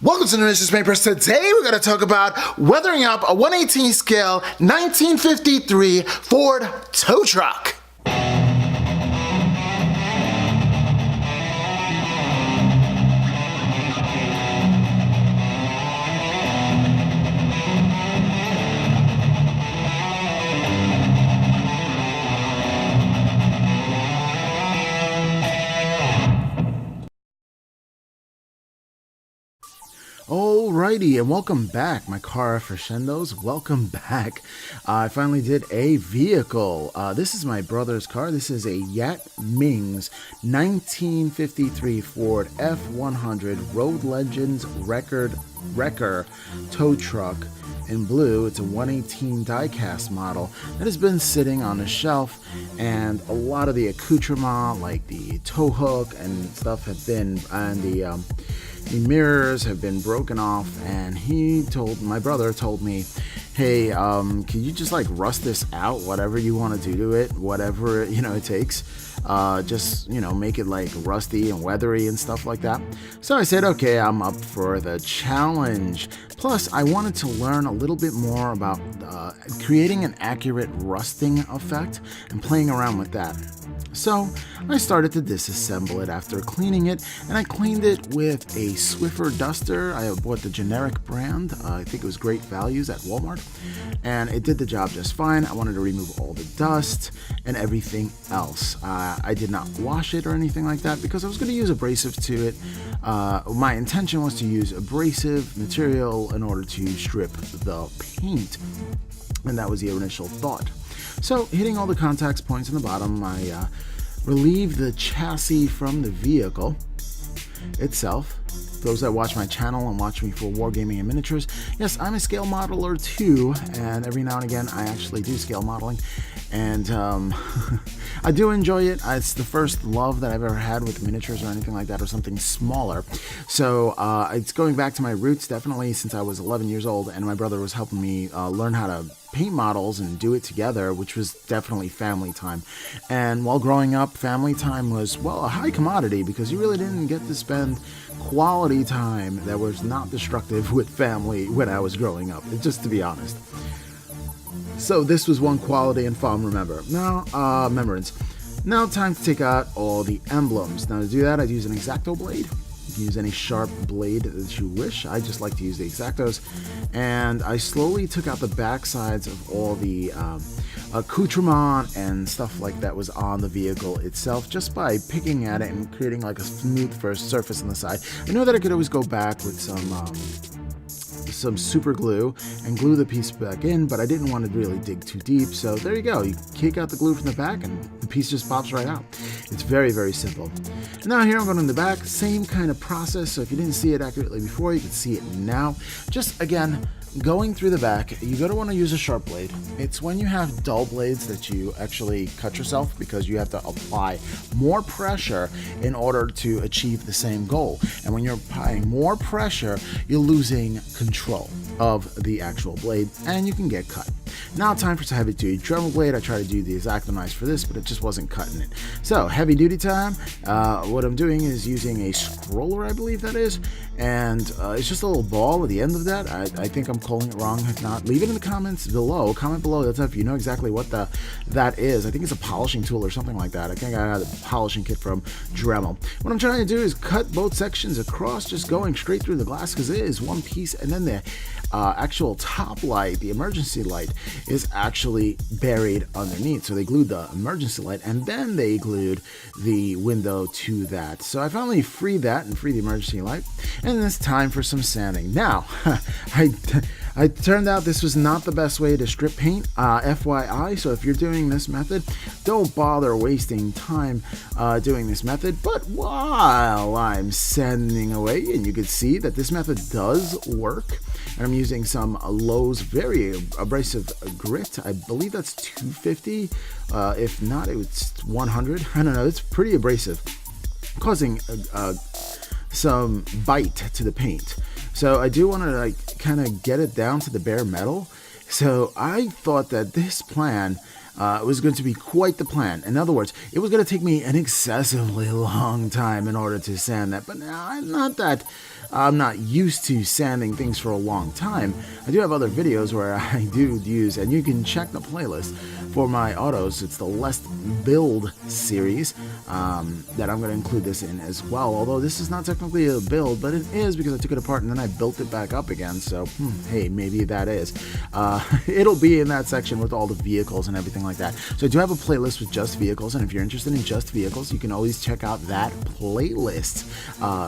Welcome to the Windshield Wipers. Today we're going to talk about weathering up a 1/18 scale 1953 Ford tow truck. Alrighty, and welcome back, my car aficionados. Welcome back. I finally did a vehicle. This is my brother's car. This is a Yat Ming's 1953 Ford F100 Road Legends Wrecker tow truck in blue. It's a 1/18 die-cast model that has been sitting on the shelf, and a lot of the accoutrement, like the tow hook and stuff, have been, and the mirrors have been broken off. And my brother told me, hey, can you just like rust this out, whatever you want to do to it, whatever it takes, just make it like rusty and weathery and stuff like that. So I said, okay, I'm up for the challenge. Plus I wanted to learn a little bit more about creating an accurate rusting effect and playing around with that. So I started to disassemble it after cleaning it, and I cleaned it with a Swiffer duster. I bought the generic brand. I think it was Great Values at Walmart, and it did the job just fine. I wanted to remove all the dust and everything else. I did not wash it or anything like that because I was going to use abrasive to it. My intention was to use abrasive material in order to strip the paint, and that was the initial thought. So, hitting all the contact points in the bottom, I relieved the chassis from the vehicle itself. Those that watch my channel and watch me for wargaming and miniatures, yes, I'm a scale modeler too, and every now and again I actually do scale modeling, and I do enjoy it. It's the first love that I've ever had with miniatures or anything like that, or something smaller. So it's going back to my roots, definitely, since I was 11 years old, and my brother was helping me learn how to paint models and do it together, which was definitely family time. And while growing up, family time was, well, a high commodity, because you really didn't get to spend quality time that was not destructive with family when I was growing up, just to be honest. So this was one quality and fond remembrance. Now time to take out all the emblems. Now to do that, I'd use an X-Acto blade. You can use any sharp blade that you wish. I just like to use the X-Actos. And I slowly took out the back sides of all the accoutrement and stuff like that was on the vehicle itself, just by picking at it and creating like a smooth first surface on the side. I know that I could always go back with some super glue and glue the piece back in, but I didn't want to really dig too deep. So there you go. You kick out the glue from the back and the piece just pops right out. It's very, very simple. And now here I'm going in the back, same kind of process. So if you didn't see it accurately before, you can see it now. Just again, going through the back, you're going to want to use a sharp blade. It's when you have dull blades that you actually cut yourself, because you have to apply more pressure in order to achieve the same goal. And when you're applying more pressure, you're losing control of the actual blade, and you can get cut. Now time for some heavy duty Dremel blade. I tried to do the X-Acto knife for this, but it just wasn't cutting it. So heavy duty time. What I'm doing is using a scroller, I believe that is, and it's just a little ball at the end of that. I think I'm calling it wrong. If not, leave it in the comments below. Comment below. That's if you know exactly what that is. I think it's a polishing tool or something like that. I think I got a polishing kit from Dremel. What I'm trying to do is cut both sections across, just going straight through the glass, because it is one piece, and then the actual top light, the emergency light, is actually buried underneath. So they glued the emergency light, and then they glued the window to that. So I finally freed that and freed the emergency light, and it's time for some sanding. Now, I turned out this was not the best way to strip paint, FYI. So if you're doing this method, don't bother wasting time doing this method. But while I'm sanding away, and you can see that this method does work, and I'm using some Lowe's very abrasive grit. I believe that's 250. If not, it's 100. I don't know. It's pretty abrasive, causing some bite to the paint. So I do want to like kind of get it down to the bare metal. So I thought that this plan was going to be quite the plan. In other words, it was going to take me an excessively long time in order to sand that, but not that I'm not used to sanding things for a long time, I do have other videos where I do use, and you can check the playlist for my autos. It's the Let's Build series that I'm going to include this in as well. Although this is not technically a build, but it is because I took it apart and then I built it back up again. So, hey, maybe that is. It'll be in that section with all the vehicles and everything like that. So I do have a playlist with just vehicles, and if you're interested in just vehicles, you can always check out that playlist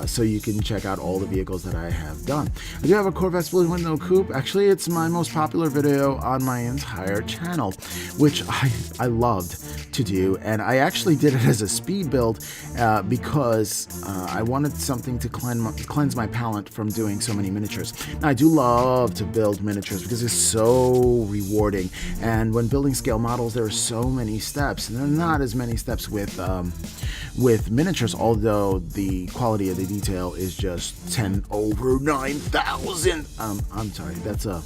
so you can check out all the vehicles that I have done. I do have a Corvette split window coupe. Actually, it's my most popular video on my entire channel, which I loved to do, and I actually did it as a speed build because I wanted something to cleanse my palette from doing so many miniatures. Now, I do love to build miniatures because it's so rewarding, and when building scale models, there are so many steps, and there are not as many steps with miniatures, although the quality of the detail is just 10 over 9,000. I'm sorry, that's a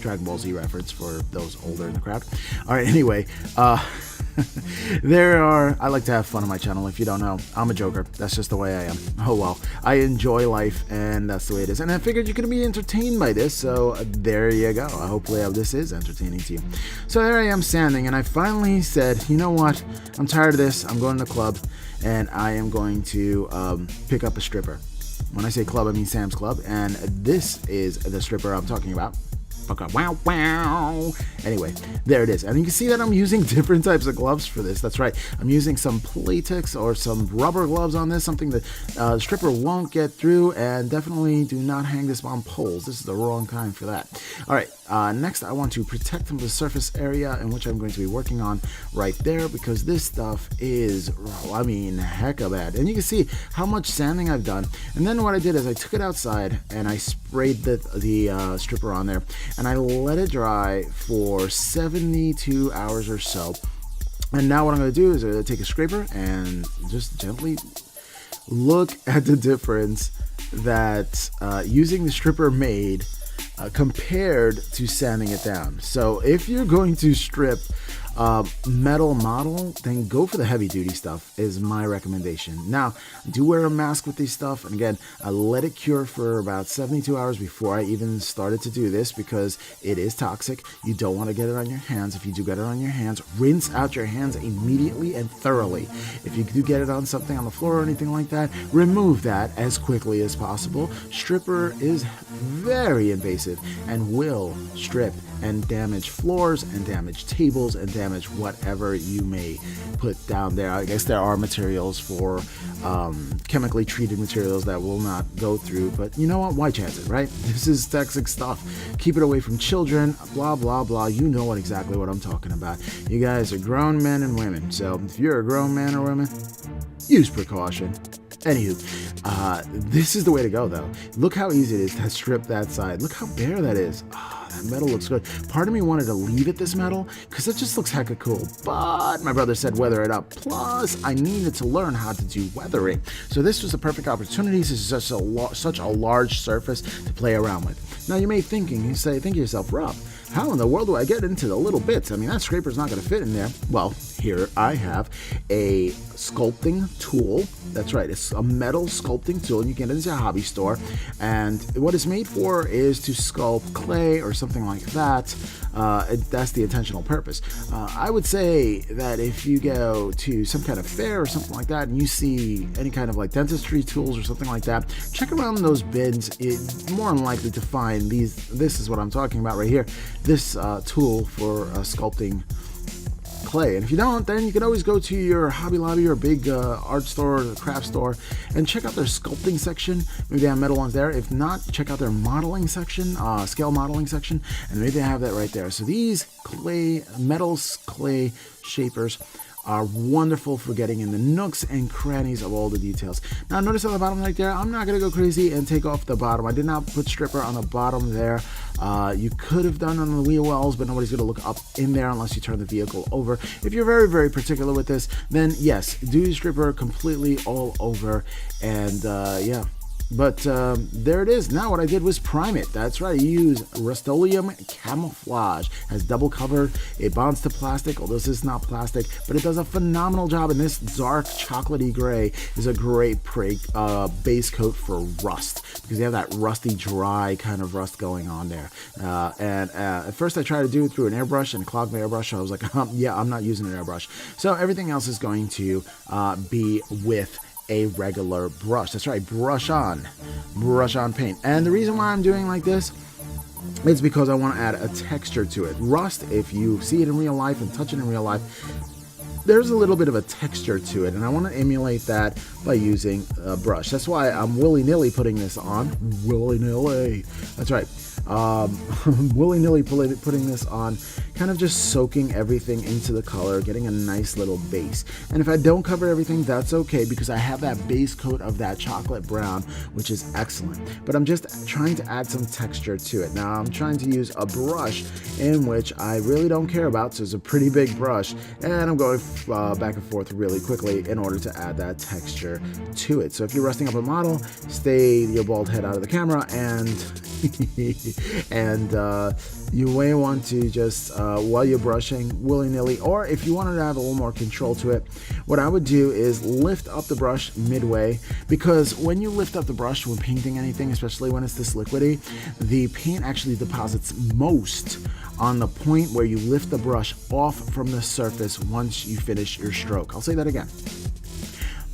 Dragon Ball Z reference for those older in the crowd. All right, anyway, I like to have fun on my channel. If you don't know, I'm a joker. That's just the way I am. Oh well, I enjoy life, and that's the way it is. And I figured you're going to be entertained by this, so there you go. Hopefully this is entertaining to you. So there I am sanding, and I finally said, you know what? I'm tired of this. I'm going to the club, and I am going to pick up a stripper. When I say club, I mean Sam's Club, and this is the stripper I'm talking about. Wow, wow. Anyway, there it is. And you can see that I'm using different types of gloves for this. That's right. I'm using some Playtex or some rubber gloves on this, something that the stripper won't get through, and definitely do not hang this on poles. This is the wrong kind for that. All right. Next, I want to protect the surface area in which I'm going to be working on right there, because this stuff is, I mean, hecka bad. And you can see how much sanding I've done. And then what I did is I took it outside and I sprayed the stripper on there, and I let it dry for 72 hours or so. And now what I'm going to do is take a scraper and just gently look at the difference that using the stripper made compared to sanding it down. So if you're going to strip metal model, then go for the heavy duty stuff is my recommendation. Now, I do wear a mask with these stuff, and again, I let it cure for about 72 hours before I even started to do this, because it is toxic. You don't want to get it on your hands. If you do get it on your hands, rinse out your hands immediately and thoroughly. If you do get it on something on the floor or anything like that, remove that as quickly as possible. Stripper is very invasive and will strip and damage floors and damage tables and damage whatever you may put down there. I guess there are materials for chemically treated materials that will not go through, but you know what? Why chance it, right? This is toxic stuff. Keep it away from children, blah, blah, blah. You know exactly what I'm talking about. You guys are grown men and women, so if you're a grown man or woman, use precaution. Anywho, this is the way to go, though. Look how easy it is to strip that side. Look how bare that is. That metal looks good. Part of me wanted to leave it this metal because it just looks hecka cool, but my brother said weather it up. Plus, I needed to learn how to do weathering. So this was a perfect opportunity. This is such a large surface to play around with. Now, you may think to yourself, Rob, how in the world do I get into the little bits? I mean, that scraper's not going to fit in there. Well, here I have a sculpting tool. That's right, it's a metal sculpting tool, and you can get it into a hobby store. And what it's made for is to sculpt clay or something like that. That's the intentional purpose. I would say that if you go to some kind of fair or something like that, and you see any kind of like dentistry tools or something like that, check around those bins. It's more than likely to find these. This is what I'm talking about right here. This tool for sculpting clay. And if you don't, then you can always go to your Hobby Lobby or big art store or craft store and check out their sculpting section. Maybe they have metal ones there. If not, check out their modeling section, scale modeling section, and maybe they have that right there. So these metal clay shapers are wonderful for getting in the nooks and crannies of all the details. Now notice on the bottom right there, I'm not going to go crazy and take off the bottom. I did not put stripper on the bottom there. You could have done on the wheel wells, but nobody's going to look up in there unless you turn the vehicle over. If you're very, very particular with this, then yes, do stripper completely all over, and yeah. But there it is. Now what I did was prime it. That's right. You use Rust-Oleum Camouflage. It has double cover. It bonds to plastic, although this is not plastic, but it does a phenomenal job. And this dark chocolatey gray is a great base coat for rust, because you have that rusty, dry kind of rust going on there. At first I tried to do it through an airbrush and clogged my airbrush. So I was like, yeah, I'm not using an airbrush. So everything else is going to be with a regular brush. That's right, brush on paint. And the reason why I'm doing like this is because I want to add a texture to it. Rust, if you see it in real life and touch it in real life, there's a little bit of a texture to it, and I want to emulate that by using a brush. That's why I'm willy-nilly putting this on. Willy-nilly. That's right. Willy-nilly putting this on, kind of just soaking everything into the color, getting a nice little base. And if I don't cover everything, that's okay, because I have that base coat of that chocolate brown, which is excellent. But I'm just trying to add some texture to it. Now I'm trying to use a brush in which I really don't care about, so it's a pretty big brush, and I'm going back and forth really quickly in order to add that texture to it. So if you're rusting up a model, stay your bald head out of the camera, and you may want to just, while you're brushing, willy-nilly, or if you wanted to have a little more control to it, what I would do is lift up the brush midway, because when you lift up the brush when painting anything, especially when it's this liquidy, the paint actually deposits most on the point where you lift the brush off from the surface once you finish your stroke. I'll say that again.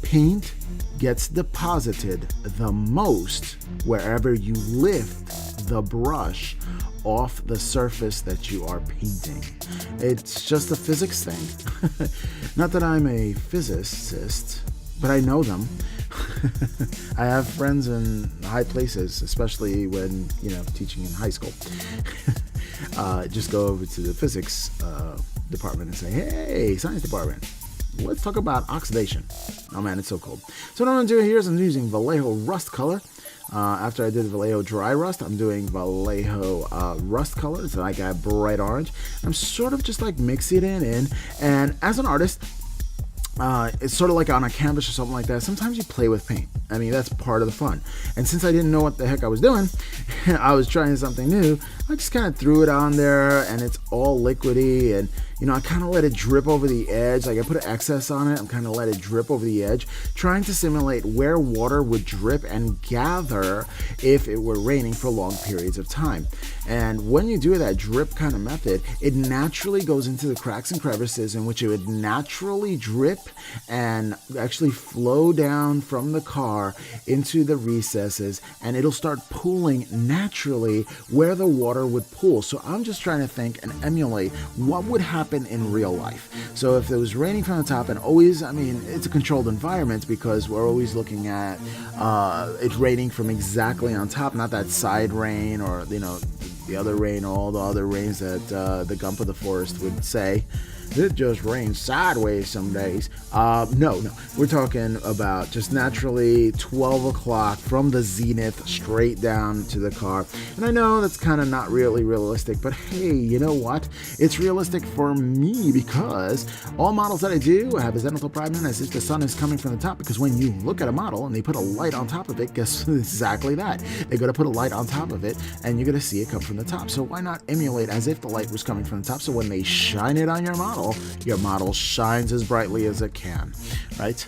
Paint gets deposited the most wherever you lift the brush off the surface that you are painting. It's just a physics thing. Not that I'm a physicist, but I know them. I have friends in high places, especially when, teaching in high school. Just go over to the physics department and say, hey, science department, let's talk about oxidation. Oh man, it's so cool. So what I'm going to do here is I'm using Vallejo rust color. After I did Vallejo dry rust, I'm doing Vallejo rust color. It's like a bright orange. I'm sort of just like mixing it in. And as an artist, it's sort of like on a canvas or something like that. Sometimes you play with paint. I mean, that's part of the fun. And since I didn't know what the heck I was doing, I was trying something new, I just kind of threw it on there, and it's all liquidy, and I kind of let it drip over the edge. Like I put an excess on it, I'm kind of let it drip over the edge, trying to simulate where water would drip and gather if it were raining for long periods of time. And when you do that drip kind of method, it naturally goes into the cracks and crevices in which it would naturally drip and actually flow down from the car into the recesses, and it'll start pooling naturally where the water would pool. So I'm just trying to think and emulate what would happen in real life. So if it was raining from the top, and always, it's a controlled environment because we're always looking at it raining from exactly on top, not that side rain or the other rain, all the other rains that the Gump of the Forest would say. It just rains sideways some days. No, we're talking about just naturally 12 o'clock from the zenith straight down to the car. And I know that's kind of not really realistic, but hey, you know what? It's realistic for me because all models that I do have a zenithal prime in as if the sun is coming from the top, because when you look at a model and they put a light on top of it, guess exactly that. They're going to put a light on top of it and you're going to see it come from the top. So why not emulate as if the light was coming from the top, so when they shine it on your model shines as brightly as it can, right?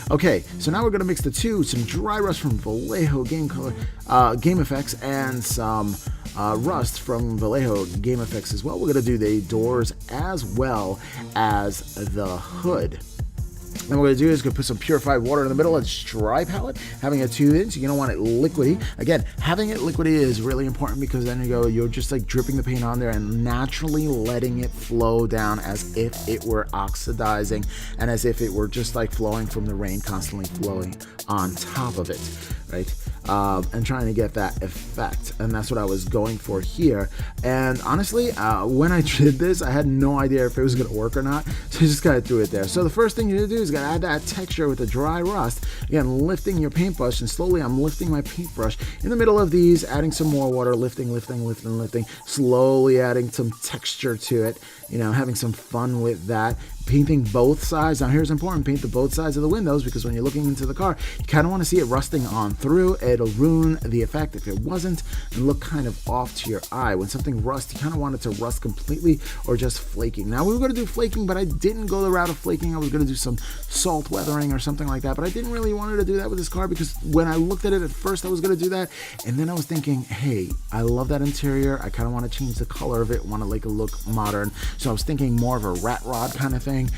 Okay, so now we're going to mix the two, some dry rust from Vallejo Game Effects, and some rust from Vallejo Game Effects as well. We're going to do the doors as well as the hood. And what we're going to do is going to put some purified water in the middle of this dry palette, having it 2 inch. You don't want it liquidy. Again, having it liquidy is really important because then you're just like dripping the paint on there and naturally letting it flow down as if it were oxidizing and as if it were just like flowing from the rain, constantly flowing on top of it, right? And trying to get that effect. And that's what I was going for here. And honestly, when I did this, I had no idea if it was going to work or not. So I just kind of threw it there. So the first thing you do is add that texture with the dry rust. Again, lifting your paintbrush, and slowly I'm lifting my paintbrush in the middle of these, adding some more water, lifting, slowly adding some texture to it, having some fun with that. painting both sides. Now here's important, paint the both sides of the windows, because when you're looking into the car, you kind of want to see it rusting on through. It'll ruin the effect if it wasn't and look kind of off to your eye. When something rusts, you kind of want it to rust completely or just flaking. Now we were going to do flaking, but I didn't go the route of flaking. I was going to do some salt weathering or something like that, but I didn't really want to do that with this car, because when I looked at it at first, I was going to do that, and then I was thinking, hey, I love that interior. I kind of want to change the color of it, want to make it look modern. So I was thinking more of a rat rod kind of thing,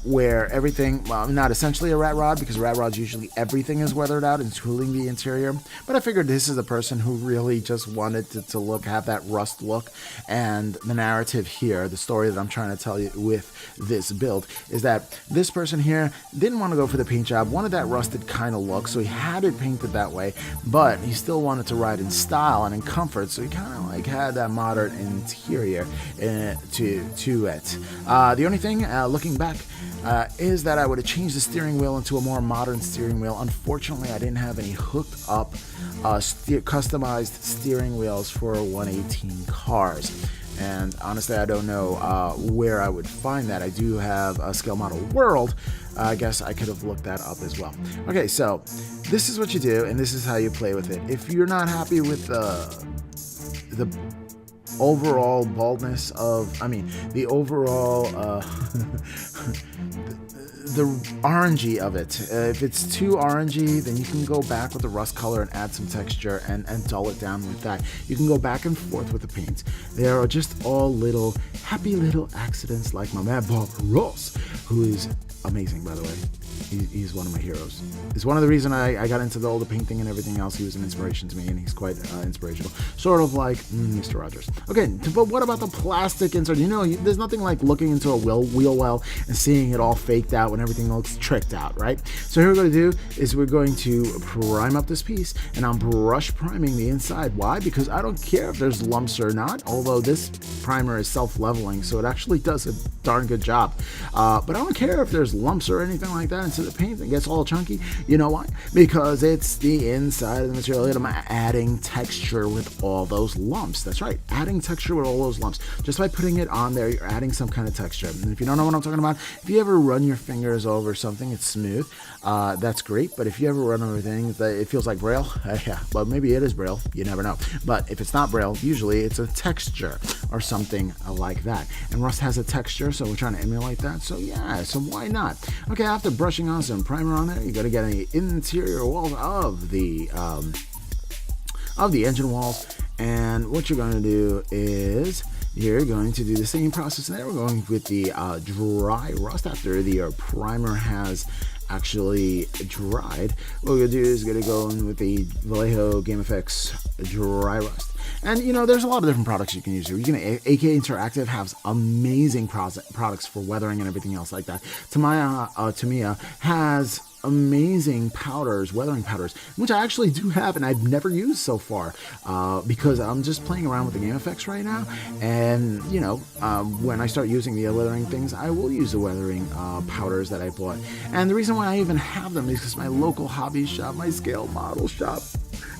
where everything, well, not essentially a rat rod, because rat rods usually everything is weathered out, including the interior. But I figured this is a person who really just wanted to have that rust look. And the narrative here, the story that I'm trying to tell you with this build, is that this person here didn't want to go for the paint job, wanted that rusted kind of look, so he had it painted that way, but he still wanted to ride in style and in comfort, so he kind of like had that modern interior to it. The only thing, looking back, is that I would have changed the steering wheel into a more modern steering wheel. Unfortunately, I didn't have any hooked up customized steering wheels for 118 cars. And honestly, I don't know where I would find that. I do have a Scale Model World. I guess I could have looked that up as well. Okay, so this is what you do, and this is how you play with it. If you're not happy with the overall baldness of, the overall, the orangey of it. If it's too orangey, then you can go back with the rust color and add some texture and dull it down with that. You can go back and forth with the paint. There are just all little happy little accidents, like my man Bob Ross, who is amazing, by the way. He's one of my heroes. It's one of the reasons I got into all the painting and everything else. He was an inspiration to me, and he's quite inspirational. Sort of like Mr. Rogers. Okay, but what about the plastic insert? There's nothing like looking into a wheel well and seeing it all faked out when everything looks tricked out, right? So here we're going to do is we're going to prime up this piece, and I'm brush priming the inside. Why? Because I don't care if there's lumps or not, although this primer is self-leveling, so it actually does a darn good job. But I don't care if there's lumps or anything like that into the paint and gets all chunky. You know why? Because it's the inside of the material. I'm adding texture with all those lumps. That's right, adding texture with all those lumps. Just by putting it on there, you're adding some kind of texture. And if you don't know what I'm talking about, if you ever run your fingers over something, it's smooth. That's great. But if you ever run over things that it feels like Braille, yeah, well, maybe it is Braille. You never know. But if it's not Braille, usually it's a texture or something like that. And rust has a texture, so we're trying to emulate that. So yeah, so why not? Okay, after brushing on some primer on there, you got to get the interior walls of the engine walls. And what you're going to do is you're going to do the same process there. We're going with the dry rust after the primer has actually dried. What we're going to do is going to go in with the Vallejo Game Effects dry rust. And there's a lot of different products you can use here. You can AK Interactive has amazing products for weathering and everything else like that. Tamiya has amazing powders, weathering powders, which I actually do have and I've never used so far, because I'm just playing around with the game effects right now. And when I start using the weathering things, I will use the weathering powders that I bought. And the reason why I even have them is because my local hobby shop, my scale model shop,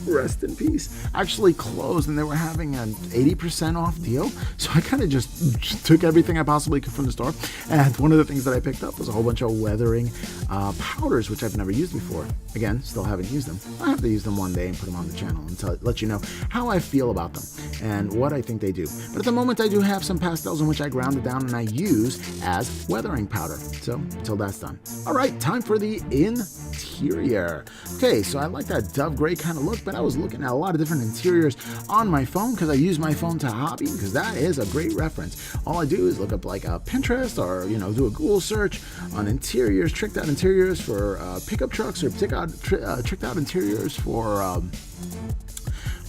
rest in peace, actually closed, and they were having an 80% off deal. So I kind of just took everything I possibly could from the store, and one of the things that I picked up was a whole bunch of weathering powders, which I've never used before. Again, still haven't used them. I have to use them one day and put them on the channel and let you know how I feel about them and what I think they do. But at the moment, I do have some pastels in which I ground it down and I use as weathering powder. So until that's done. All right, time for the interior. Okay, so I like that dove gray kind of look, but I was looking at a lot of different interiors on my phone because I use my phone to hobby, because that is a great reference. All I do is look up like a Pinterest or do a Google search on interiors, tricked out interiors for pickup trucks, or tricked out interiors for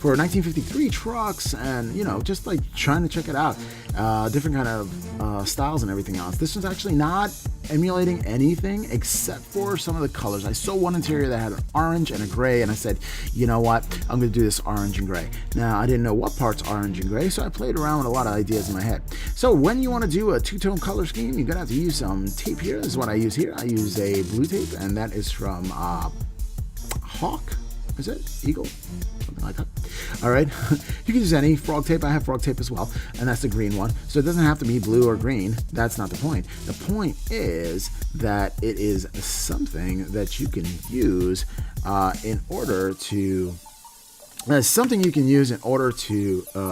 1953 trucks, and just like trying to check it out, different kind of styles and everything else. This one's actually not emulating anything except for some of the colors. I saw one interior that had an orange and a gray, and I said, you know what, I'm going to do this orange and gray. Now, I didn't know what parts orange and gray, so I played around with a lot of ideas in my head. So when you want to do a two-tone color scheme, you're going to have to use some tape here. This is what I use here. I use a blue tape, and that is from Hawk. Is it? Eagle? Something like that. All right, you can use any frog tape. I have frog tape as well, and that's the green one. So it doesn't have to be blue or green. That's not the point. The point is that it is something that you can use in order to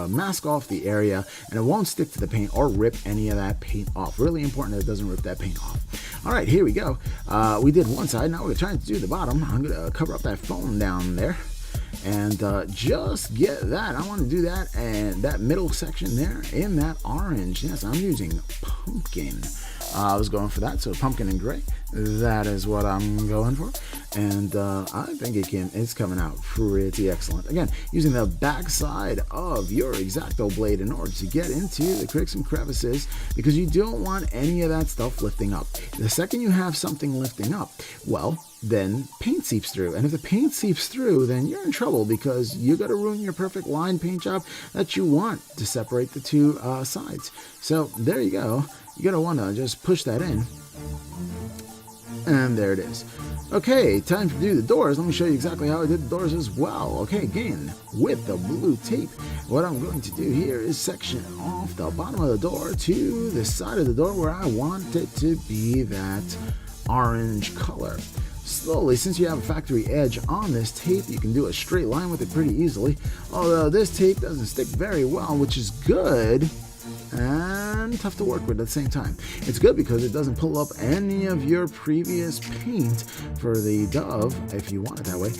mask off the area, and it won't stick to the paint or rip any of that paint off. Really important that it doesn't rip that paint off. All right, here we go. We did one side. Now we're trying to do the bottom. I'm going to cover up that foam down there and just get that. I want to do that and that middle section there in that orange. Yes, I'm using pumpkin. I was going for that, so pumpkin and gray. That is what I'm going for, and I think it's coming out pretty excellent. Again, using the back side of your X-Acto blade in order to get into the cracks and crevices, because you don't want any of that stuff lifting up. The second you have something lifting up, well, then paint seeps through, and if the paint seeps through, then you're in trouble, because you got to ruin your perfect line paint job that you want to separate the two sides. So there you go. You're going to want to just push that in. And there it is. Okay, time to do the doors. Let me show you exactly how I did the doors as well. Okay, again, with the blue tape, what I'm going to do here is section off the bottom of the door to the side of the door where I want it to be that orange color. Slowly, since you have a factory edge on this tape, you can do a straight line with it pretty easily. Although this tape doesn't stick very well, which is good and tough to work with at the same time. It's good because it doesn't pull up any of your previous paint for the Dove, if you want it that way,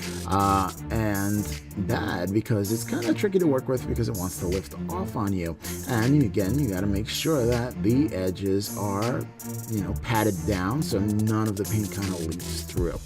and bad because it's kind of tricky to work with because it wants to lift off on you. And again, you got to make sure that the edges are, patted down so none of the paint kind of leaks through.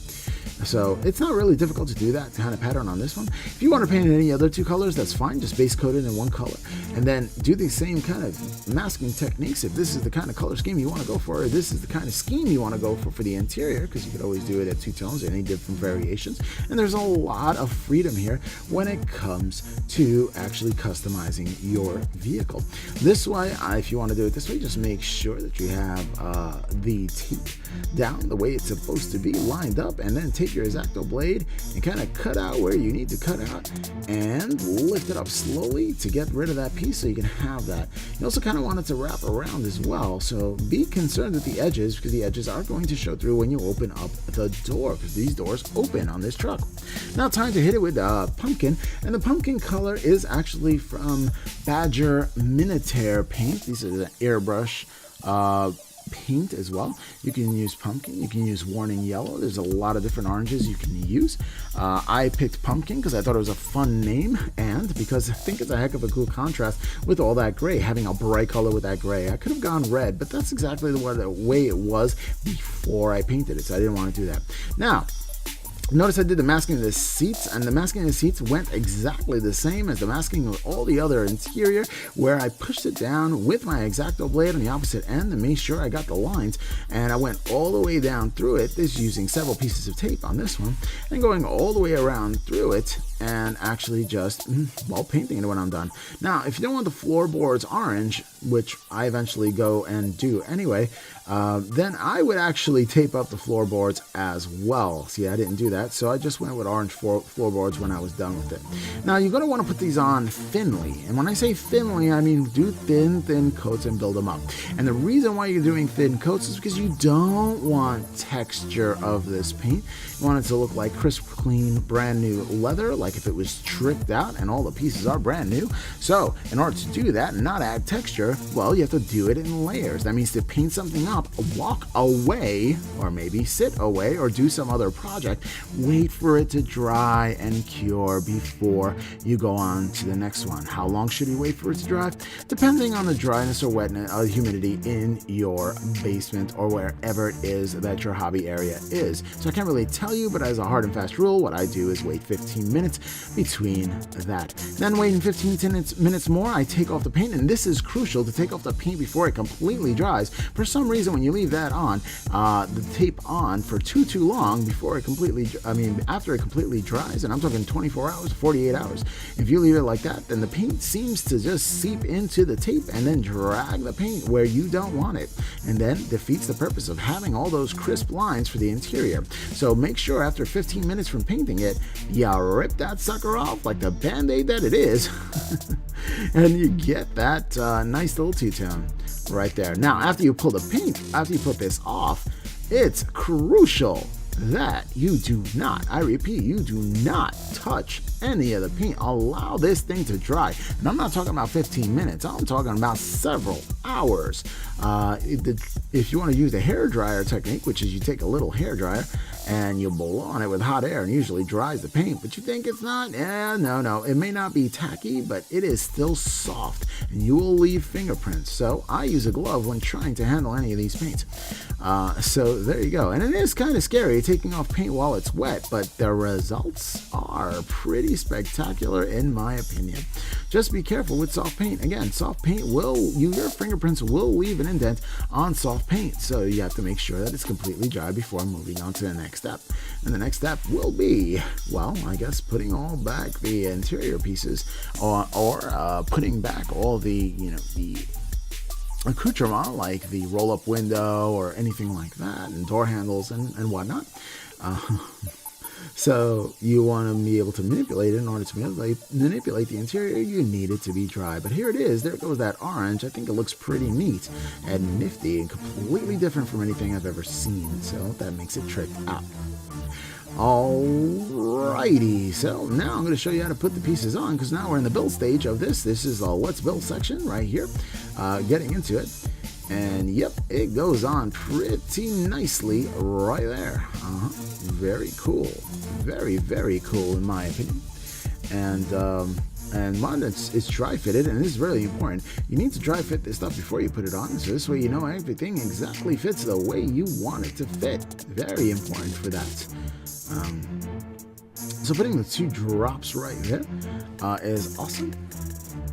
So it's not really difficult to do that kind of pattern on this one. If you want to paint in any other two colors, that's fine. Just base coat it in one color. And then do the same kind of masking techniques if this is the kind of color scheme you want to go for, or this is the kind of scheme you want to go for the interior, because you could always do it at two tones, any different variations. And there's a lot of freedom here when it comes to actually customizing your vehicle. This way, if you want to do it this way, just make sure that you have the tape down the way it's supposed to be, lined up, and then take your X-Acto blade and kind of cut out where you need to cut out and lift it up slowly to get rid of that piece so you can have that. You also kind of want it to wrap around as well, so be concerned with the edges, because the edges are going to show through when you open up the door, because these doors open on this truck. Now time to hit it with pumpkin, and the pumpkin color is actually from Badger Minotaur paint. These are the airbrush paint as well. You can use pumpkin, you can use warning yellow. There's a lot of different oranges you can use. I picked pumpkin because I thought it was a fun name, and because I think it's a heck of a cool contrast with all that gray, having a bright color with that gray. I could have gone red, but that's exactly the way it was before I painted it, so I didn't want to do that. Now, notice I did the masking of the seats, and the masking of the seats went exactly the same as the masking of all the other interior, where I pushed it down with my X-Acto blade on the opposite end and made sure I got the lines, and I went all the way down through it, this using several pieces of tape on this one, and going all the way around through it, and actually just, painting it when I'm done. Now, if you don't want the floorboards orange, which I eventually go and do anyway, then I would actually tape up the floorboards as well. See, I didn't do that, so I just went with orange floorboards when I was done with it. Now, you're going to want to put these on thinly, and when I say thinly, I mean do thin coats and build them up. And the reason why you're doing thin coats is because you don't want texture of this paint. You want it to look like crisp, clean, brand new leather, like if it was tricked out and all the pieces are brand new. So, in order to do that and not add texture, well, you have to do it in layers. That means to paint something up, walk away, or maybe sit away, or do some other project, wait for it to dry and cure before you go on to the next one. How long should you wait for it to dry? Depending on the dryness or wetness, humidity in your basement or wherever it is that your hobby area is. So I can't really tell you, but as a hard and fast rule, what I do is wait 15 minutes between that. Then waiting 15 minutes more, I take off the paint, and this is crucial to take off the paint before it completely dries. For some reason, when you leave that on, the tape on for too long before it after it completely dries, and I'm talking 24 hours, 48 hours, if you leave it like that, then the paint seems to just seep into the tape and then drag the paint where you don't want it, and then defeats the purpose of having all those crisp lines for the interior. So make sure after 15 minutes from painting it, you rip that sucker off like the Band-Aid that it is. And you get that nice little two-tone right there. Now, after you pull the paint, after you put this off, it's crucial that you do not, I repeat, you do not touch any of the paint. Allow this thing to dry. And I'm not talking about 15 minutes. I'm talking about several hours. If you want to use the hair dryer technique, which is you take a little hair dryer and you blow on it with hot air and usually dries the paint, but you think it's not? No. It may not be tacky, but it is still soft and you will leave fingerprints. So I use a glove when trying to handle any of these paints. So there you go. And it is kind of scary taking off paint while it's wet, but the results are pretty spectacular in my opinion. Just be careful with soft paint. Again, soft paint your fingerprints will leave an indent on soft paint. So you have to make sure that it's completely dry before moving on to the next step. And the next step will be, well, I guess putting all back the interior pieces or putting back all the accoutrement like the roll-up window or anything like that, and door handles and whatnot. So you want to be able to manipulate it. In order to manipulate the interior, you need it to be dry. But here it is. There goes that orange. I think it looks pretty neat and nifty and completely different from anything I've ever seen. So that makes it tricked out. Alrighty, so now I'm going to show you how to put the pieces on, because now we're in the build stage of this. This is the Let's Build section right here, getting into it. And yep, it goes on pretty nicely right there. Very cool. Very, very cool in my opinion. And one it's dry fitted, and this is really important. You need to dry fit this stuff before you put it on, so this way you know everything exactly fits the way you want it to fit. Very important for that. So putting the 2 drops right there is awesome.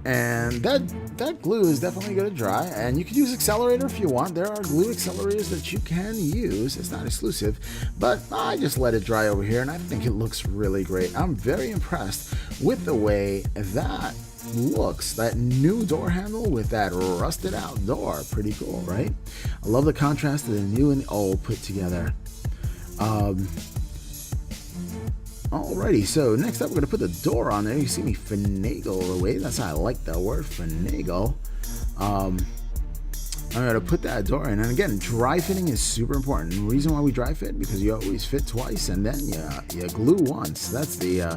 And that glue is definitely going to dry, and you can use accelerator if you want. There are glue accelerators that you can use. It's not exclusive, but I just let it dry over here, and I think it looks really great. I'm very impressed with the way that looks. That new door handle with that rusted out door. Pretty cool, right? I love the contrast of the new and the old put together. Alrighty, so next up we're going to put the door on there. You see me finagle away. That's how I like the word, finagle. I'm going to put that door in. And again, dry fitting is super important. And the reason why we dry fit, because you always fit twice and then you glue once. That's the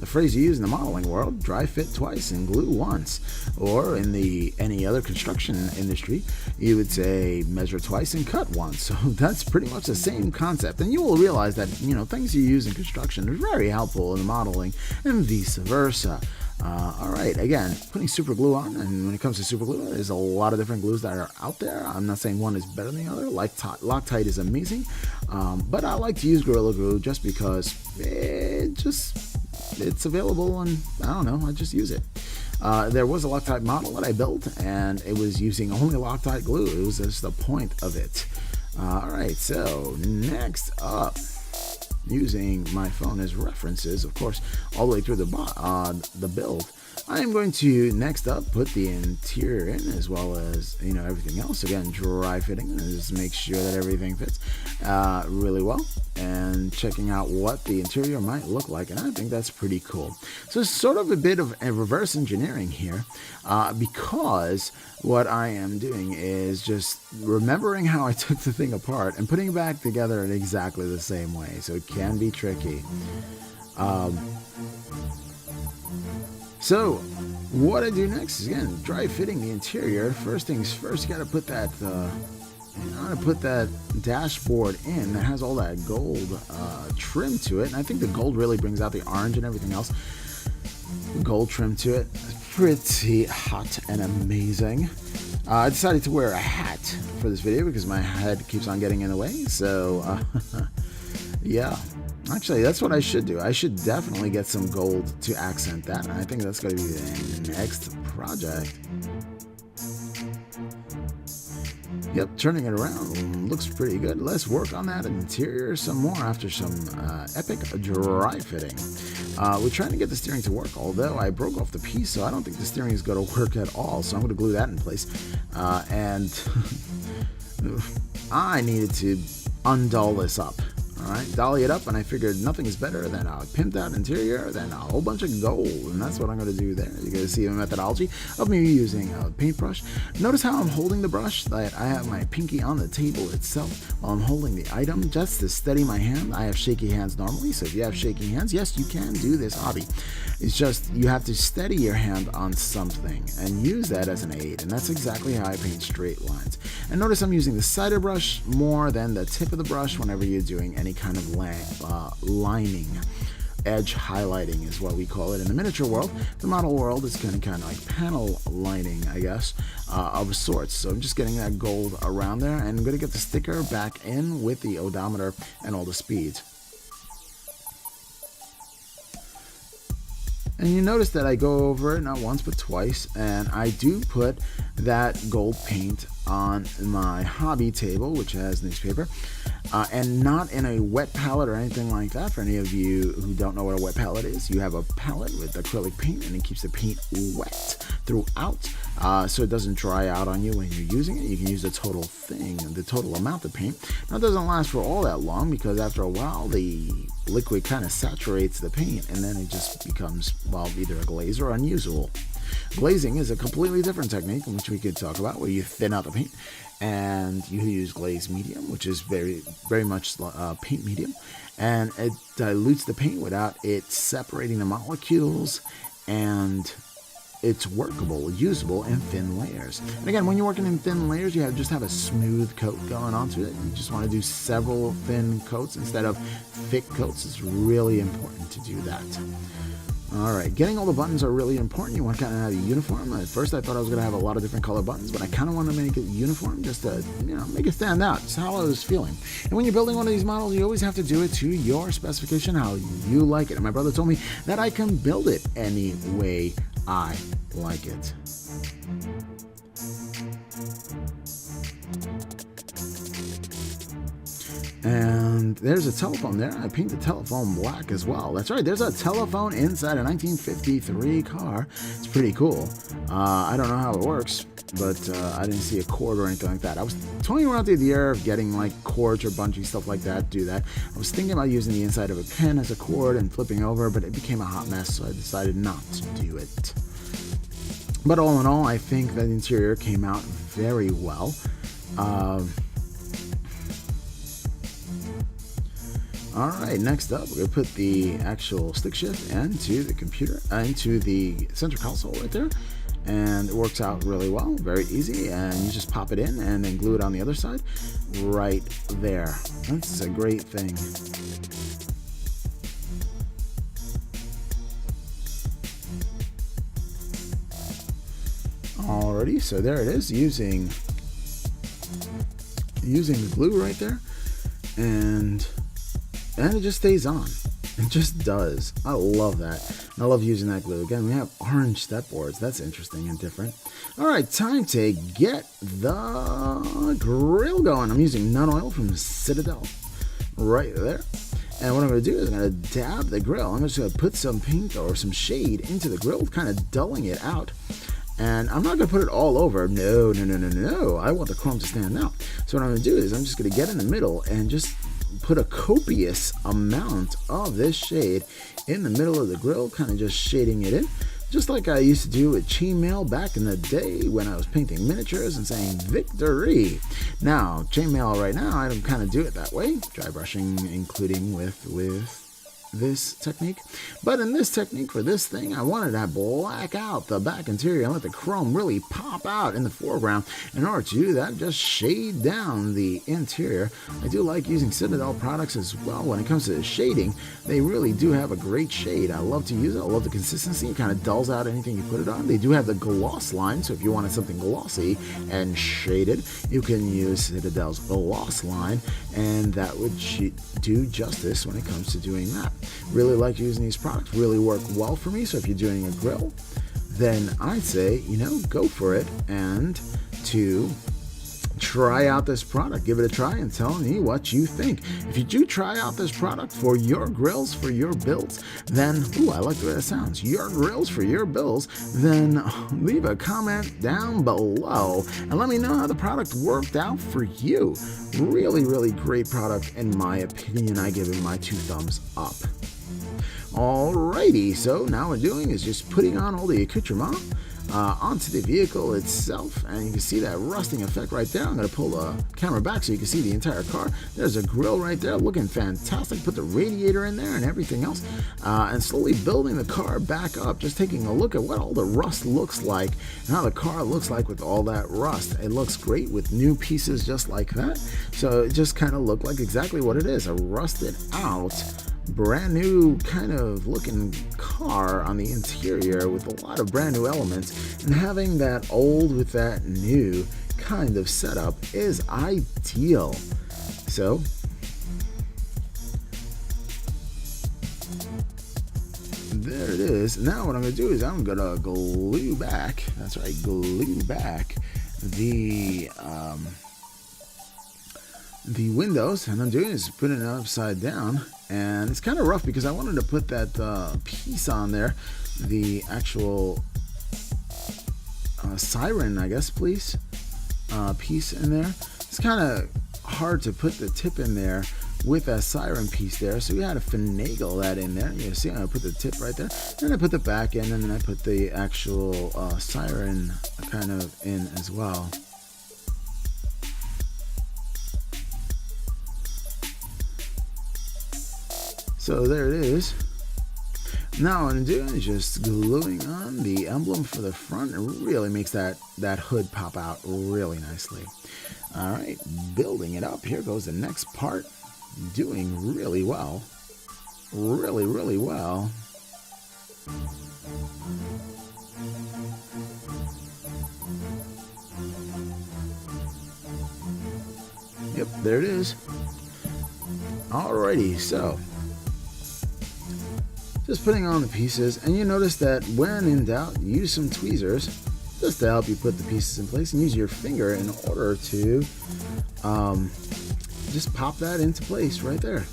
phrase you use in the modeling world. Dry fit twice and glue once. Or in any other construction industry, you would say measure twice and cut once. So that's pretty much the same concept. And you will realize that things you use in construction are very helpful in modeling and vice versa. Alright, again, putting super glue on, and when it comes to super glue, there's a lot of different glues that are out there. I'm not saying one is better than the other. Loctite is amazing, but I like to use Gorilla Glue just because it's available, and I don't know, I just use it. There was a Loctite model that I built, and it was using only Loctite glue. It was just the point of it. Alright, so next up, using my phone as references, of course, all the way through the build, I am going to next up put the interior in, as well as everything else. Again, dry fitting, and just make sure that everything fits really well, and checking out what the interior might look like. And I think that's pretty cool. So it's sort of a bit of a reverse engineering here, because what I am doing is just remembering how I took the thing apart and putting it back together in exactly the same way. So it can be tricky. So what I do next is, again, dry fitting the interior. First things first, you got to put that dashboard in that has all that gold trim to it. And I think the gold really brings out the orange and everything else. Gold trim to it. Pretty hot and amazing. I decided to wear a hat for this video because my head keeps on getting in the way. So yeah, actually that's what I should do. I should definitely get some gold to accent that, and I think that's going to be the next project. Yep, turning it around looks pretty good. Let's work on that interior some more after some epic dry fitting. We're trying to get the steering to work, although I broke off the piece, so I don't think the steering is going to work at all. So I'm going to glue that in place. And I needed to undull this up. All right, dolly it up, and I figured nothing is better than a pimped out interior than a whole bunch of gold, and that's what I'm going to do there. You're going to see the methodology of me using a paintbrush. Notice how I'm holding the brush, that I have my pinky on the table itself while I'm holding the item just to steady my hand. I have shaky hands normally, so if you have shaky hands, yes, you can do this hobby. It's just you have to steady your hand on something and use that as an aid, and that's exactly how I paint straight lines. And notice I'm using the side of the brush more than the tip of the brush whenever you're doing any kind of lining. Edge highlighting is what we call it in the miniature world. The model world is kind of like panel lining, I guess, of sorts. So I'm just getting that gold around there, and I'm going to get the sticker back in with the odometer and all the speeds. And you notice that I go over it not once but twice, and I do put that gold paint on my hobby table, which has newspaper, and not in a wet palette or anything like that. For any of you who don't know what a wet palette is, you have a palette with acrylic paint, and it keeps the paint wet throughout, so it doesn't dry out on you when you're using it. You can use the total thing, the total amount of paint. Now, it doesn't last for all that long, because after a while the liquid kind of saturates the paint, and then it just becomes, well, either a glaze or unusable. Glazing is a completely different technique, which we could talk about, where you thin out the paint and you use glaze medium, which is very much paint medium, and it dilutes the paint without it separating the molecules, and it's workable, usable in thin layers. And again, when you're working in thin layers, you just have a smooth coat going onto it. You just want to do several thin coats instead of thick coats. It's really important to do that. All right, getting all the buttons are really important. You want to kind of have a uniform. At first, I thought I was going to have a lot of different color buttons, but I kind of want to make it uniform just to, make it stand out. It's how I was feeling. And when you're building one of these models, you always have to do it to your specification, how you like it. And my brother told me that I can build it any way I like it. And there's a telephone there. I paint the telephone black as well. That's right, there's a telephone inside a 1953 car. It's pretty cool. I don't know how it works, but I didn't see a cord or anything like that. I was toying around the idea of getting like cords or bungee, stuff like that, do that. I was thinking about using the inside of a pen as a cord and flipping over, but it became a hot mess, so I decided not to do it. But all in all, I think that the interior came out very well. All right, next up, we're going to put the actual stick shift into the computer, into the center console right there. And it works out really well, very easy. And you just pop it in and then glue it on the other side right there. That's a great thing. Alrighty, so there it is, using the glue right there. And it just stays on. It just does. I love that. I love using that glue. Again, we have orange step boards. That's interesting and different. All right, time to get the grill going. I'm using Nun Oil from Citadel right there. And what I'm going to do is I'm going to dab the grill. I'm just going to put some paint or some shade into the grill, kind of dulling it out. And I'm not going to put it all over. No. I want the chrome to stand out. So what I'm going to do is I'm just going to get in the middle and just put a copious amount of this shade in the middle of the grill, kind of just shading it in, just like I used to do with chainmail back in the day when I was painting miniatures and saying victory. Now, chainmail right now, I don't kind of do it that way, dry brushing including with this technique. But in this technique for this thing, I wanted to black out the back interior and let the chrome really pop out in the foreground. In order to do that, just shade down the interior. I do like using Citadel products as well. When it comes to the shading, they really do have a great shade. I love to use it. I love the consistency. It kind of dulls out anything you put it on. They do have the gloss line, so if you wanted something glossy and shaded, you can use Citadel's gloss line, and that would do justice when it comes to doing that. Really like using these products, really work well for me. So if you're doing a grill, then I'd say, go for it and to try out this product. Give it a try and tell me what you think. If you do try out this product for your grills, for your builds, then, ooh, I like the way that sounds, your grills for your builds, then leave a comment down below and let me know how the product worked out for you. Really, really great product in my opinion. I give it my 2 thumbs up. Alrighty, so now what we're doing is just putting on all the accoutrement onto the vehicle itself, and you can see that rusting effect right there. I'm going to pull the camera back so you can see the entire car. There's a grill right there looking fantastic. Put the radiator in there and everything else, and slowly building the car back up, just taking a look at what all the rust looks like and how the car looks like with all that rust. It looks great with new pieces just like that, so it just kind of looked like exactly what it is, a rusted out brand new kind of looking car on the interior with a lot of brand new elements, and having that old with that new kind of setup is ideal. So there it is. Now what I'm going to do is I'm going to glue back, that's right, glue back the windows, and I'm doing is putting it upside down, and it's kind of rough because I wanted to put that piece on there, the actual siren, I guess, please, piece in there. It's kind of hard to put the tip in there with that siren piece there, so we had to finagle that in there. You see, I put the tip right there, then I put the back in, and then I put the actual siren kind of in as well. So there it is. Now what I'm doing is just gluing on the emblem for the front. It really makes that hood pop out really nicely. All right, building it up. Here goes the next part. Doing really well. Really, really well. Yep, there it is. Alrighty, so just putting on the pieces, and you notice that when in doubt, use some tweezers just to help you put the pieces in place, and use your finger in order to just pop that into place right there.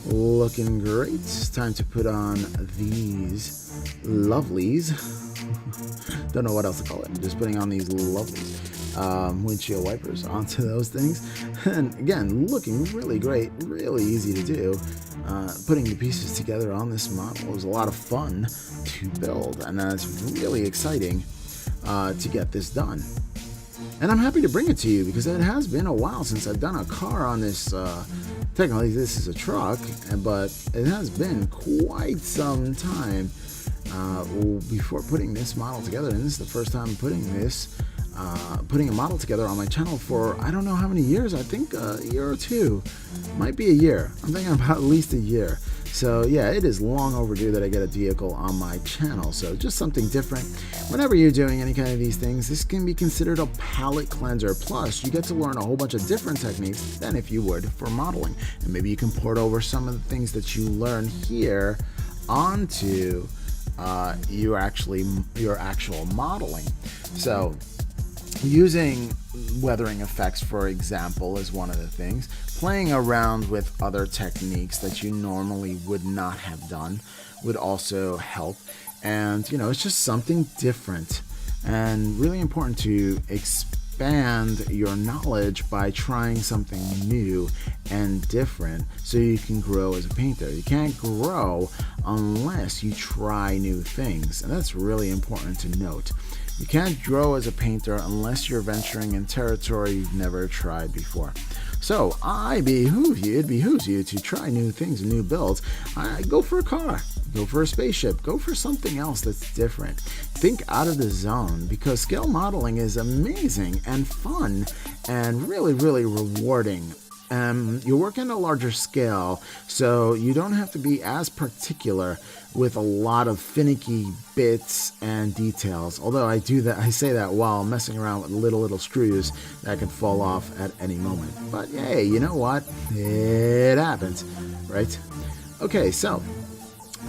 Looking great. It's time to put on these lovelies. Don't know what else to call it. Just putting on these lovelies. Windshield wipers onto those things, and again, looking really great, really easy to do. Putting the pieces together on this model was a lot of fun to build, and it's really exciting to get this done. And I'm happy to bring it to you because it has been a while since I've done a car on this. Technically, this is a truck, but it has been quite some time before putting this model together, and this is the first time putting a model together on my channel for I don't know how many years. I think a year or two, might be a year. I'm thinking about at least a year. So yeah, it is long overdue that I get a vehicle on my channel. So just something different. Whenever you're doing any kind of these things, this can be considered a palette cleanser. Plus, you get to learn a whole bunch of different techniques than if you would for modeling. And maybe you can port over some of the things that you learn here onto your actual modeling. So using weathering effects, for example, is one of the things. Playing around with other techniques that you normally would not have done would also help. And, it's just something different, and really important to expand your knowledge by trying something new and different so you can grow as a painter. You can't grow unless you try new things, and that's really important to note. You can't grow as a painter unless you're venturing in territory you've never tried before. So it behooves you to try new things and new builds. Go for a car, go for a spaceship, go for something else that's different. Think out of the zone, because scale modeling is amazing and fun and really, really rewarding. You work in a larger scale, so you don't have to be as particular with a lot of finicky bits and details. Although I say that while messing around with little screws that could fall off at any moment. But hey, you know what? It happens, right? Okay, so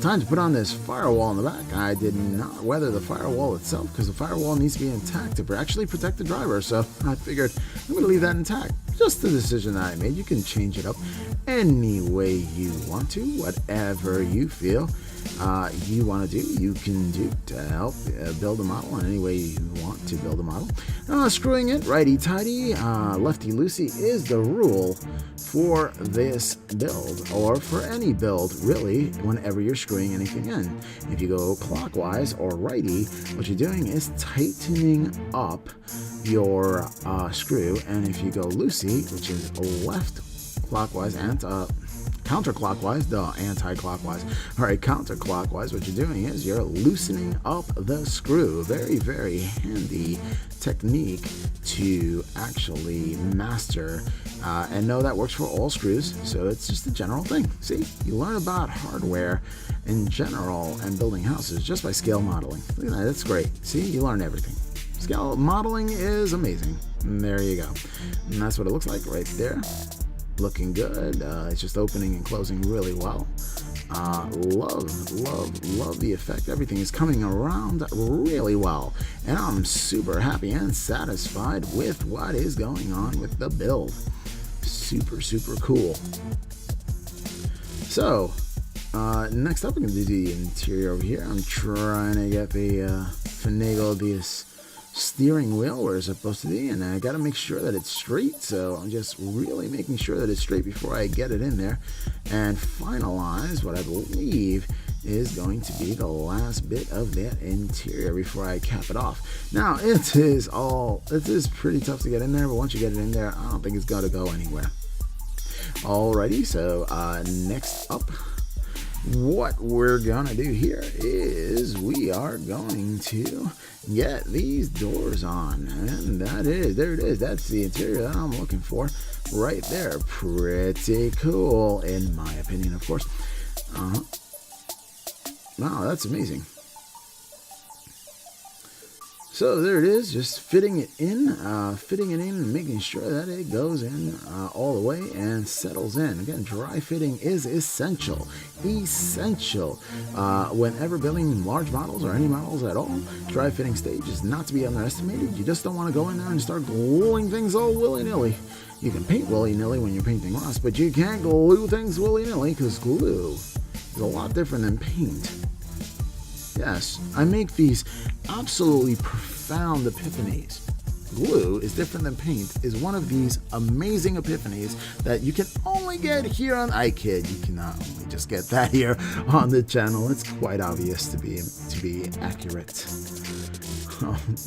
Time to put on this firewall in the back. I did not weather the firewall itself because the firewall needs to be intact to actually protect the driver, so I figured I'm going to leave that intact. Just the decision that I made. You can change it up any way you want to, whatever you feel you want to do, you can do to help build a model in any way you want to build a model. Screwing it righty-tighty, lefty-loosey is the rule for this build, or for any build, really, whenever you're screwing anything in. If you go clockwise or righty, what you're doing is tightening up your screw, and if you go loosey, which is left clockwise and counterclockwise, anti-clockwise. All right, counterclockwise, what you're doing is you're loosening up the screw. Very, very handy technique to actually master and know that works for all screws. So it's just a general thing. See, you learn about hardware in general and building houses just by scale modeling. Look at that, that's great. See, you learn everything. Scale modeling is amazing. And there you go. And that's what it looks like right there. Looking good. It's just opening and closing really well. Love the effect. Everything is coming around really well, and I'm super happy and satisfied with what is going on with the build. Super cool. So next up, we're going to do the interior over here. I'm trying to get the finagle this steering wheel where it's supposed to be, and I got to make sure that it's straight, so I'm just really making sure that it's straight before I get it in there and finalize what I believe is going to be the last bit of that interior before I cap it off. Now, it is pretty tough to get in there, but once you get it in there, I don't think it's got to go anywhere. Alrighty, so next up, what we're gonna do here is we are going to get these doors on, and there it is. That's the interior that I'm looking for right there. Pretty cool, in my opinion, of course. Wow, that's amazing. So there it is, just fitting it in, and making sure that it goes in all the way and settles in. Again, dry fitting is essential. Whenever building large models or any models at all, dry fitting stage is not to be underestimated. You just don't want to go in there and start gluing things all willy-nilly. You can paint willy-nilly when you're painting rust, but you can't glue things willy-nilly because glue is a lot different than paint. Yes, I make these absolutely profound epiphanies. Glue is different than paint is one of these amazing epiphanies that you can only get here on iKid. You cannot only just get that here on the channel. It's quite obvious to be accurate.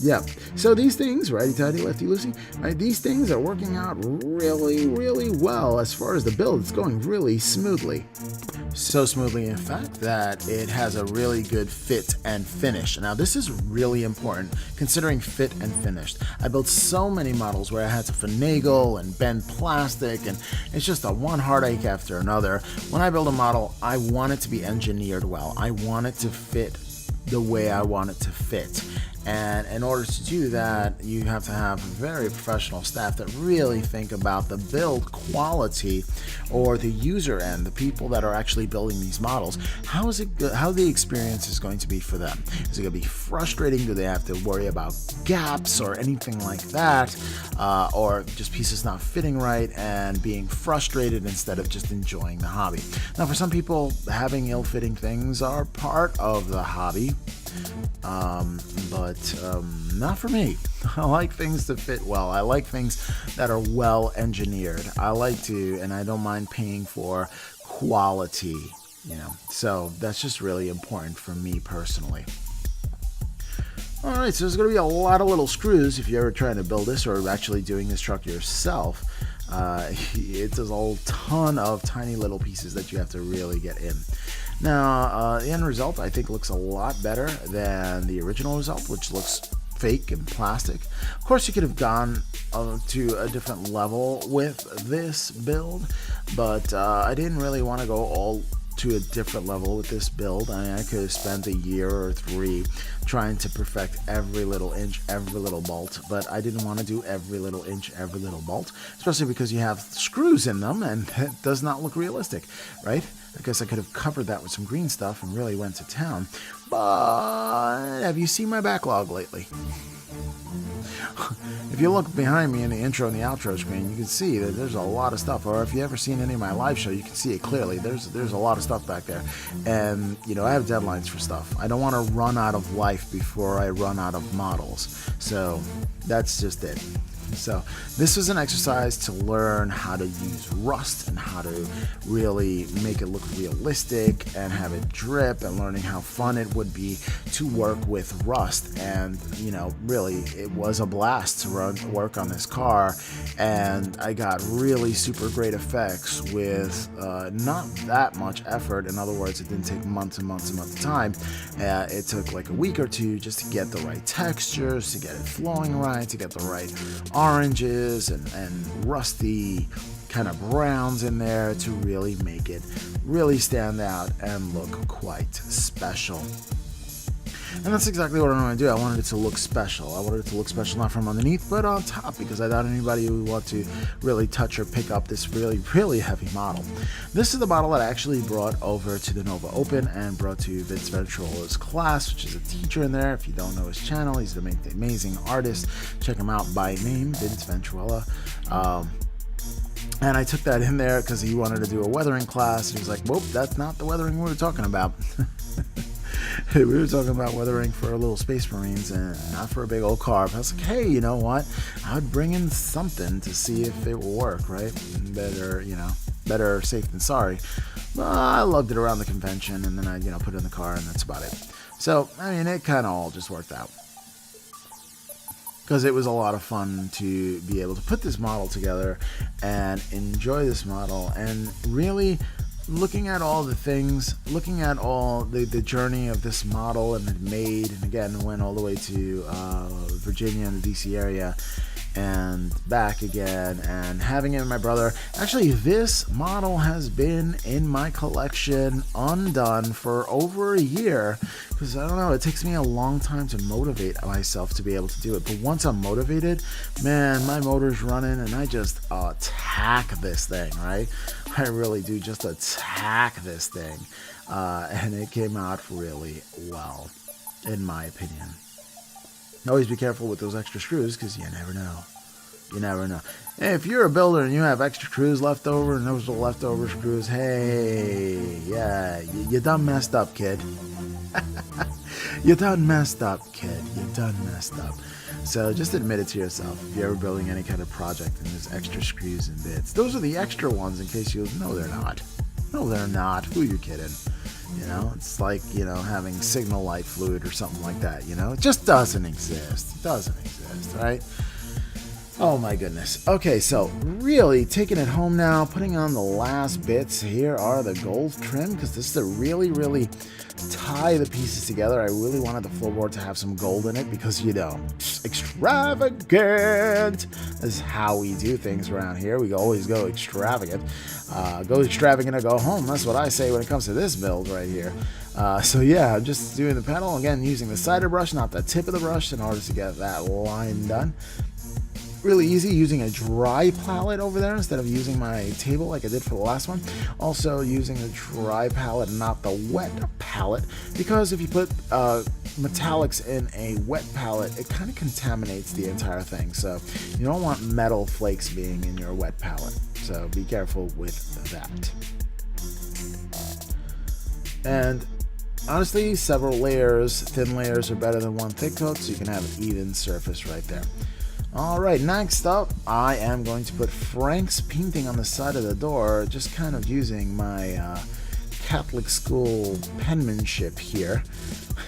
Yeah, so these things, righty-tighty, lefty-loosey, right, these things are working out really well. As far as the build, it's going really smoothly. So smoothly, in fact, that it has a really good fit and finish. Now, this is really important, considering fit and finished. I built so many models where I had to finagle and bend plastic, and it's just a one heartache after another. When I build a model, I want it to be engineered well. I want it to fit the way I want it to fit. And in order to do that, you have to have very professional staff that really think about the build quality, or the user end, the people that are actually building these models. How the experience is going to be for them? Is it going to be frustrating? Do they have to worry about gaps or anything like that? Or just pieces not fitting right and being frustrated instead of just enjoying the hobby? Now, for some people, having ill-fitting things are part of the hobby. But not for me. I like things to fit well. I like things that are well engineered. I like to, and I don't mind paying for quality, so that's just really important for me personally. Alright, so there's going to be a lot of little screws if you're ever trying to build this or actually doing this truck yourself. It's a ton of tiny little pieces that you have to really get in. Now, the end result, I think, looks a lot better than the original result, which looks fake and plastic. Of course, you could have gone to a different level with this build, but I didn't really want to go all to a different level with this build. I mean, I could have spent a year or 3 trying to perfect every little inch, every little bolt, but I didn't want to do every little inch, every little bolt, especially because you have screws in them and it does not look realistic, right? I guess I could have covered that with some green stuff and really went to town. But have you seen my backlog lately? If you look behind me in the intro and the outro screen, you can see that there's a lot of stuff. Or if you ever seen any of my live show, you can see it clearly. There's a lot of stuff back there. And, I have deadlines for stuff. I don't want to run out of life before I run out of models. So that's just it. So this was an exercise to learn how to use rust and how to really make it look realistic and have it drip, and learning how fun it would be to work with rust. And really it was a blast to work on this car, and I got really super great effects with not that much effort. In other words, it didn't take months and months and months of time. It took like a week or two just to get the right textures, to get it flowing right, to get the right oranges and rusty kind of browns in there to really make it really stand out and look quite special. And that's exactly what I wanted to do. I wanted it to look special. I wanted it to look special not from underneath, but on top, because I doubt anybody would want to really touch or pick up this really, really heavy model. This is the model that I actually brought over to the Nova Open and brought to Vince Venturola's class, which is a teacher in there. If you don't know his channel, he's an amazing artist. Check him out by name, Vince Venturola. And I took that in there because he wanted to do a weathering class. And he was like, whoop, that's not the weathering we were talking about. We were talking about weathering for little Space Marines and not for a big old car. But I was like, hey, you know what? I would bring in something to see if it will work, right? Better safe than sorry. Well, I lugged it around the convention, and then I, put it in the car, and that's about it. So, it kind of all just worked out. Because it was a lot of fun to be able to put this model together and enjoy this model, and really looking at all the things, looking at all the journey of this model, and it made, and again, went all the way to Virginia and the DC area and back again, and having it with my brother. Actually, this model has been in my collection undone for over a year, because I don't know, it takes me a long time to motivate myself to be able to do it. But once I'm motivated, man, my motor's running and I just attack this thing, right? I really do just attack this thing, and it came out really well, in my opinion. Always be careful with those extra screws, because you never know. You never know. Hey, if you're a builder and you have extra screws left over, and those are leftover screws, hey, yeah, you done messed up, kid. You done messed up, kid. You done messed up. So just admit it to yourself if you're ever building any kind of project and there's extra screws and bits. Those are the extra ones, in case you... No, they're not. No, they're not. Who are you kidding? It's like, having signal light fluid or something like that, It just doesn't exist. It doesn't exist, right? Oh my goodness. Okay, so really taking it home now, putting on the last bits. Here are the gold trim, because this is to really, really tie the pieces together. I really wanted the floorboard to have some gold in it, because, extravagant. This is how we do things around here. We always go extravagant. Go extravagant or go home. That's what I say when it comes to this build right here. So yeah, I'm just doing the pedal, again, using the cider brush, not the tip of the brush, in order to get that line done. Really easy, using a dry palette over there instead of using my table like I did for the last one. Also using a dry palette, not the wet palette, because if you put metallics in a wet palette, it kind of contaminates the entire thing. So you don't want metal flakes being in your wet palette. So be careful with that. And honestly, several layers, thin layers are better than one thick coat, so you can have an even surface right there. Alright, next up, I am going to put Frank's painting on the side of the door, just kind of using my Catholic school penmanship here.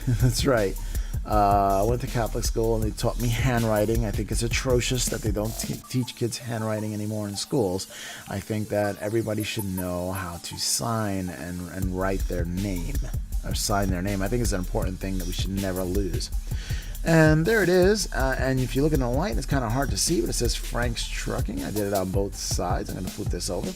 That's right. I went to Catholic school and they taught me handwriting. I think it's atrocious that they don't teach kids handwriting anymore in schools. I think that everybody should know how to sign and write their name, or sign their name. I think it's an important thing that we should never lose. And there it is, and if you look in the light, it's kind of hard to see, but it says Frank's Trucking. I did it on both sides. I'm going to flip this over.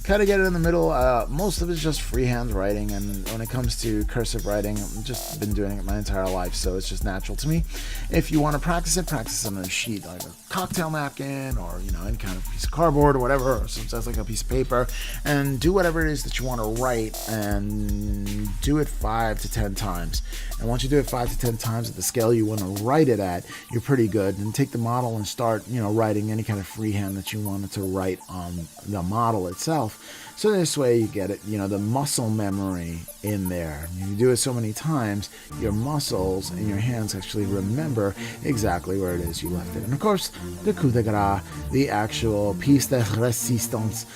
kind of get it in the middle. Most of it's just freehand writing, and when it comes to cursive writing, I've just been doing it my entire life, so it's just natural to me. If you want to practice it on a sheet, like a cocktail napkin, or any kind of piece of cardboard or whatever, or sometimes like a piece of paper, and do whatever it is that you want to write, and do it 5 to 10 times. And once you do it 5 to 10 times at the scale you want to write it at, you're pretty good. And take the model and start, writing any kind of freehand that you wanted to write on the model itself. So this way you get it, the muscle memory in there. You do it so many times, your muscles and your hands actually remember exactly where it is you left it. And of course, the coup de grace, the actual piece de resistance,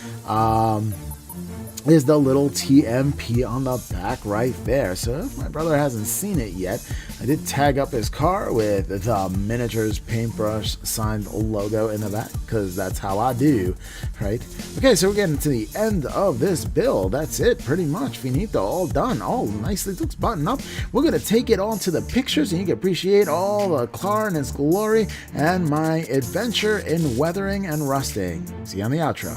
is the little TMP on the back right there. So if my brother hasn't seen it yet, I did tag up his car with the miniatures paintbrush signed logo in the back, because that's how I do, right? Okay, so we're getting to the end of this build. That's it, pretty much. Finito, all done, all nicely looks buttoned up. We're gonna take it on to the pictures, and you can appreciate all the car and its glory and my adventure in weathering and rusting. See you on the outro.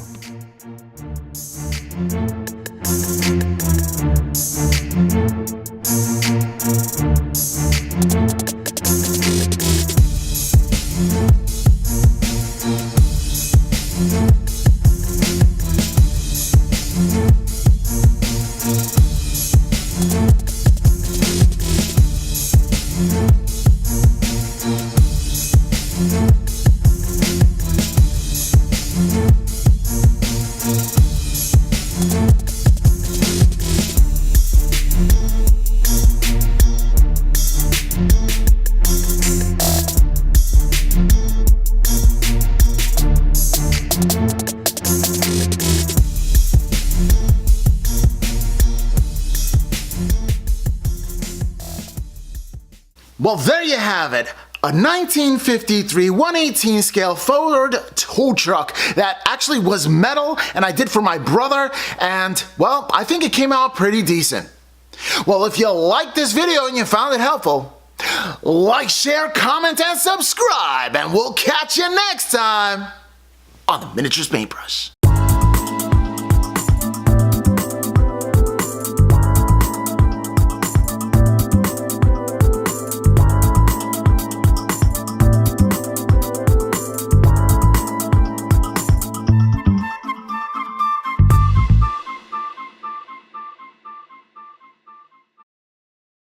Well, there you have it. A 1953 1/18 scale Ford tow truck that actually was metal, and I did for my brother, and well, I think it came out pretty decent. Well, if you liked this video and you found it helpful, like, share, comment, and subscribe, and we'll catch you next time on the Miniatures Paintbrush.